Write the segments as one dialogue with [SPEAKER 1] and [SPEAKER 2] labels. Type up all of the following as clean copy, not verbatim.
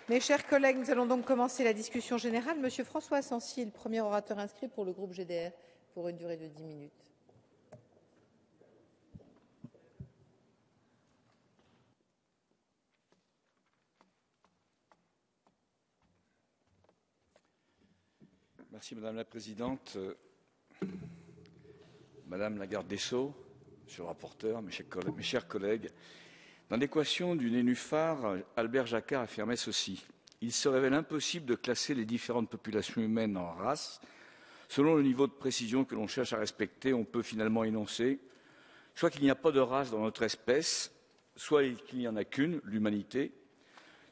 [SPEAKER 1] Mes chers collègues, nous allons donc commencer la discussion générale. Monsieur François Asensi est le premier orateur inscrit pour le groupe GDR pour une durée de 10 minutes.
[SPEAKER 2] Merci Madame la Présidente, Madame la Garde des Sceaux, Monsieur le rapporteur, mes chers collègues. Dans l'équation du nénuphar, Albert Jacquard affirmait ceci. Il se révèle impossible de classer les différentes populations humaines en races. Selon le niveau de précision que l'on cherche à respecter, on peut finalement énoncer soit qu'il n'y a pas de race dans notre espèce, soit qu'il n'y en a qu'une, l'humanité,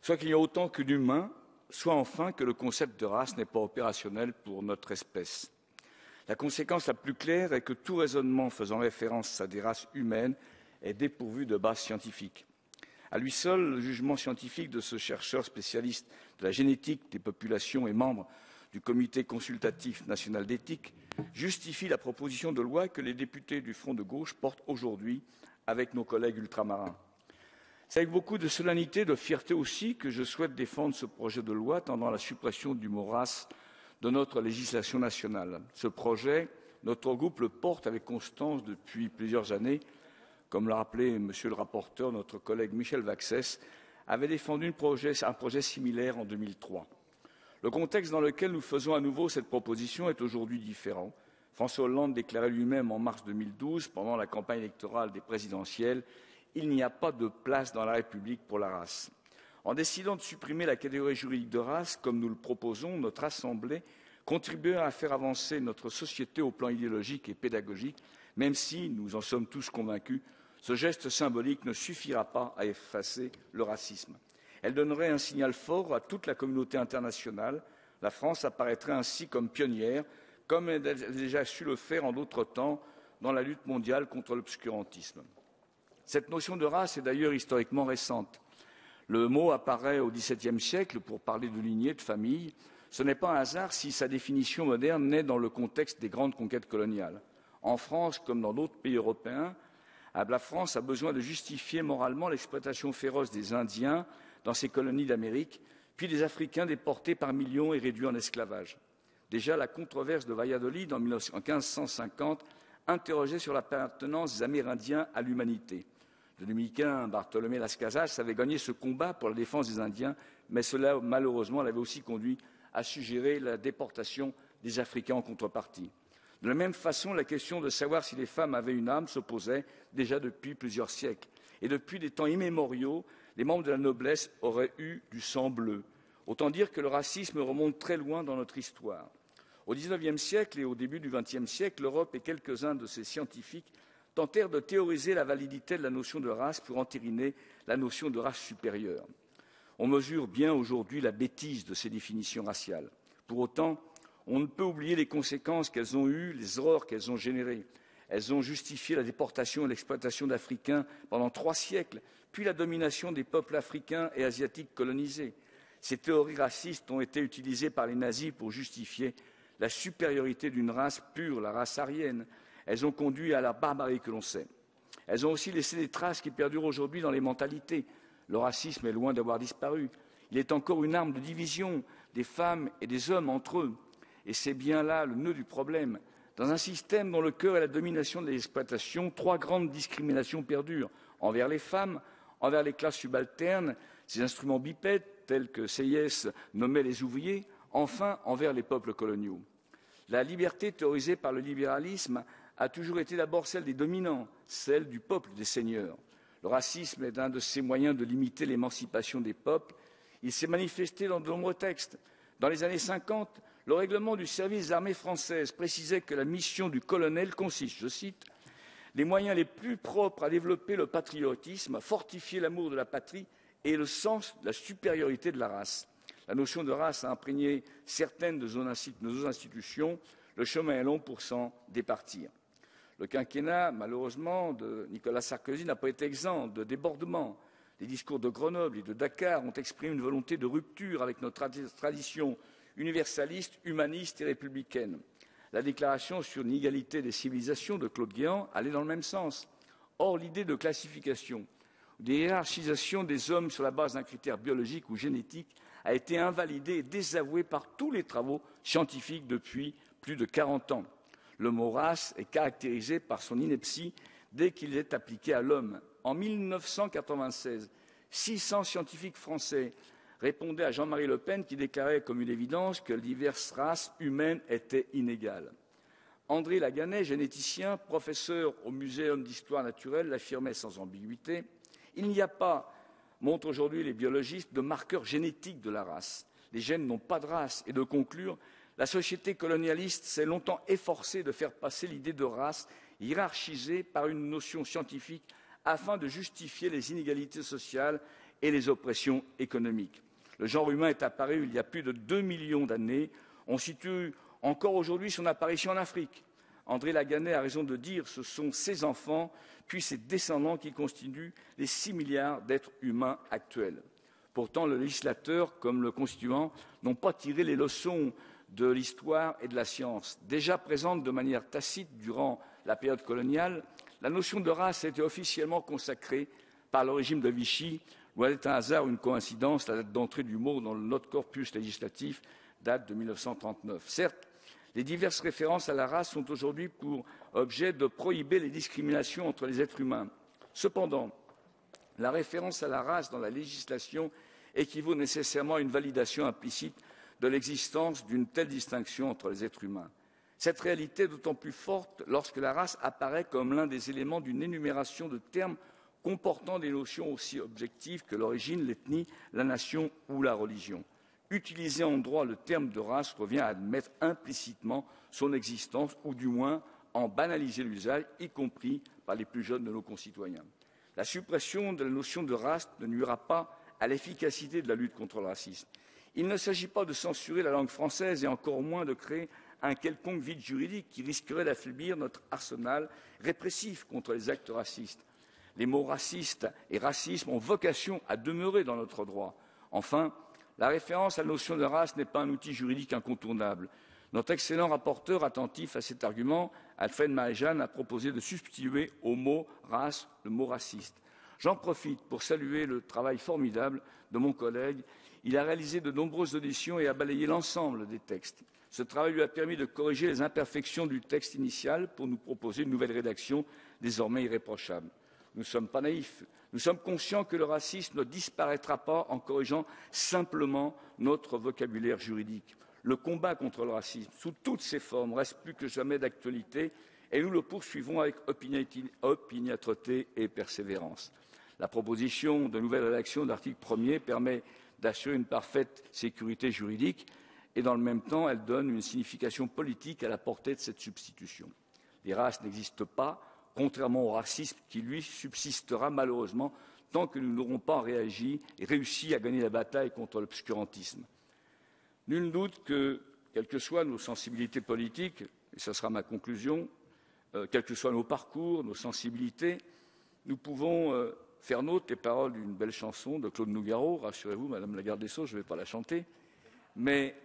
[SPEAKER 2] soit qu'il y a autant que d'humains, soit enfin que le concept de race n'est pas opérationnel pour notre espèce. La conséquence la plus claire est que tout raisonnement faisant référence à des races humaines est dépourvu de base scientifique. À lui seul, le jugement scientifique de ce chercheur spécialiste de la génétique des populations et membre du Comité consultatif national d'éthique justifie la proposition de loi que les députés du Front de gauche portent aujourd'hui avec nos collègues ultramarins. C'est avec beaucoup de solennité et de fierté aussi que je souhaite défendre ce projet de loi tendant à la suppression du mot race de notre législation nationale. Ce projet, notre groupe le porte avec constance depuis plusieurs années. Comme l'a rappelé Monsieur le rapporteur, notre collègue Michel Vaxès avait défendu un projet similaire en 2003. Le contexte dans lequel nous faisons à nouveau cette proposition est aujourd'hui différent. François Hollande déclarait lui-même en mars 2012, pendant la campagne électorale des présidentielles, « Il n'y a pas de place dans la République pour la race ». En décidant de supprimer la catégorie juridique de race, comme nous le proposons, notre Assemblée contribuera à faire avancer notre société au plan idéologique et pédagogique, même si, nous en sommes tous convaincus, ce geste symbolique ne suffira pas à effacer le racisme. Elle donnerait un signal fort à toute la communauté internationale. La France apparaîtrait ainsi comme pionnière, comme elle a déjà su le faire en d'autres temps dans la lutte mondiale contre l'obscurantisme. Cette notion de race est d'ailleurs historiquement récente. Le mot apparaît au XVIIe siècle pour parler de lignée, de famille. Ce n'est pas un hasard si sa définition moderne naît dans le contexte des grandes conquêtes coloniales. En France, comme dans d'autres pays européens, la France a besoin de justifier moralement l'exploitation féroce des Indiens dans ses colonies d'Amérique, puis des Africains déportés par millions et réduits en esclavage. Déjà, la controverse de Valladolid en 1550 interrogeait sur l'appartenance des Amérindiens à l'humanité. Le dominicain Bartolomé Las Casas avait gagné ce combat pour la défense des Indiens, mais cela, malheureusement, l'avait aussi conduit à suggérer la déportation des Africains en contrepartie. De la même façon, la question de savoir si les femmes avaient une âme se posait déjà depuis plusieurs siècles. Et depuis des temps immémoriaux, les membres de la noblesse auraient eu du sang bleu. Autant dire que le racisme remonte très loin dans notre histoire. Au XIXe siècle et au début du XXe siècle, l'Europe et quelques-uns de ses scientifiques tentèrent de théoriser la validité de la notion de race pour entériner la notion de race supérieure. On mesure bien aujourd'hui la bêtise de ces définitions raciales. Pour autant, on ne peut oublier les conséquences qu'elles ont eues, les horreurs qu'elles ont générées. Elles ont justifié la déportation et l'exploitation d'Africains pendant 3 siècles, puis la domination des peuples africains et asiatiques colonisés. Ces théories racistes ont été utilisées par les nazis pour justifier la supériorité d'une race pure, la race aryenne. Elles ont conduit à la barbarie que l'on sait. Elles ont aussi laissé des traces qui perdurent aujourd'hui dans les mentalités. Le racisme est loin d'avoir disparu. Il est encore une arme de division des femmes et des hommes entre eux. Et c'est bien là le nœud du problème. Dans un système dont le cœur est la domination de l'exploitation, 3 grandes discriminations perdurent envers les femmes, envers les classes subalternes, ces instruments bipèdes tels que Sieyès nommait les ouvriers, enfin envers les peuples coloniaux. La liberté théorisée par le libéralisme a toujours été d'abord celle des dominants, celle du peuple des seigneurs. Le racisme est un de ces moyens de limiter l'émancipation des peuples. Il s'est manifesté dans de nombreux textes. Dans les années 50, le règlement du service des armées françaises précisait que la mission du colonel consiste, je cite, « les moyens les plus propres à développer le patriotisme, à fortifier l'amour de la patrie et le sens de la supériorité de la race ». La notion de race a imprégné certaines de nos institutions. Le chemin est long pour s'en départir. Le quinquennat, malheureusement, de Nicolas Sarkozy n'a pas été exempt de débordements. Les discours de Grenoble et de Dakar ont exprimé une volonté de rupture avec notre tradition universaliste, humaniste et républicaine. La déclaration sur l'inégalité des civilisations de Claude Guéant allait dans le même sens. Or, l'idée de classification de hiérarchisation des hommes sur la base d'un critère biologique ou génétique a été invalidée et désavouée par tous les travaux scientifiques depuis plus de 40 ans. Le mot race est caractérisé par son ineptie dès qu'il est appliqué à l'homme. En 1996, 600 scientifiques français répondaient à Jean-Marie Le Pen qui déclarait comme une évidence que les diverses races humaines étaient inégales. André Laganet, généticien, professeur au Muséum d'histoire naturelle, l'affirmait sans ambiguïté. Il n'y a pas, montrent aujourd'hui les biologistes, de marqueurs génétiques de la race. Les gènes n'ont pas de race. Et de conclure, la société colonialiste s'est longtemps efforcée de faire passer l'idée de race hiérarchisée par une notion scientifique afin de justifier les inégalités sociales et les oppressions économiques. Le genre humain est apparu il y a plus de 2 millions d'années. On situe encore aujourd'hui son apparition en Afrique. André Laganet a raison de dire que ce sont ses enfants, puis ses descendants qui constituent les 6 milliards d'êtres humains actuels. Pourtant, le législateur, comme le constituant, n'ont pas tiré les leçons de l'histoire et de la science. Déjà présente de manière tacite durant la période coloniale, la notion de race a été officiellement consacrée par le régime de Vichy. Loin d'être un hasard ou une coïncidence, la date d'entrée du mot dans notre corpus législatif date de 1939. Certes, les diverses références à la race ont aujourd'hui pour objet de prohiber les discriminations entre les êtres humains. Cependant, la référence à la race dans la législation équivaut nécessairement à une validation implicite de l'existence d'une telle distinction entre les êtres humains. Cette réalité est d'autant plus forte lorsque la race apparaît comme l'un des éléments d'une énumération de termes comportant des notions aussi objectives que l'origine, l'ethnie, la nation ou la religion. Utiliser en droit le terme de race revient à admettre implicitement son existence, ou du moins en banaliser l'usage, y compris par les plus jeunes de nos concitoyens. La suppression de la notion de race ne nuira pas à l'efficacité de la lutte contre le racisme. Il ne s'agit pas de censurer la langue française et encore moins de créer un quelconque vide juridique qui risquerait d'affaiblir notre arsenal répressif contre les actes racistes. Les mots racistes et racisme ont vocation à demeurer dans notre droit. Enfin, la référence à la notion de race n'est pas un outil juridique incontournable. Notre excellent rapporteur attentif à cet argument, Alfred Marie-Jeanne, a proposé de substituer au mot race le mot raciste. J'en profite pour saluer le travail formidable de mon collègue. Il a réalisé de nombreuses auditions et a balayé l'ensemble des textes. Ce travail lui a permis de corriger les imperfections du texte initial pour nous proposer une nouvelle rédaction désormais irréprochable. Nous ne sommes pas naïfs. Nous sommes conscients que le racisme ne disparaîtra pas en corrigeant simplement notre vocabulaire juridique. Le combat contre le racisme, sous toutes ses formes, reste plus que jamais d'actualité et nous le poursuivons avec opiniâtreté et persévérance. La proposition de nouvelle rédaction de l'article 1er permet d'assurer une parfaite sécurité juridique et dans le même temps, elle donne une signification politique à la portée de cette substitution. Les races n'existent pas, contrairement au racisme qui, lui, subsistera malheureusement tant que nous n'aurons pas réagi et réussi à gagner la bataille contre l'obscurantisme. Nul doute que, quelles que soient nos sensibilités politiques, et ce sera ma conclusion, quels que soient nos parcours, nos sensibilités, nous pouvons faire nôtre les paroles d'une belle chanson de Claude Nougaro. Rassurez-vous, Madame la garde des Sceaux, je ne vais pas la chanter. Mais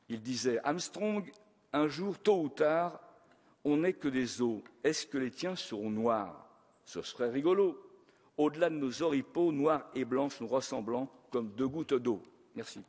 [SPEAKER 2] il disait « Armstrong, un jour, tôt ou tard, on n'est que des os. Est-ce que les tiens seront noirs? Ce serait rigolo. Au-delà de nos oripeaux, noirs et blancs, nous ressemblant comme deux gouttes d'eau. » Merci.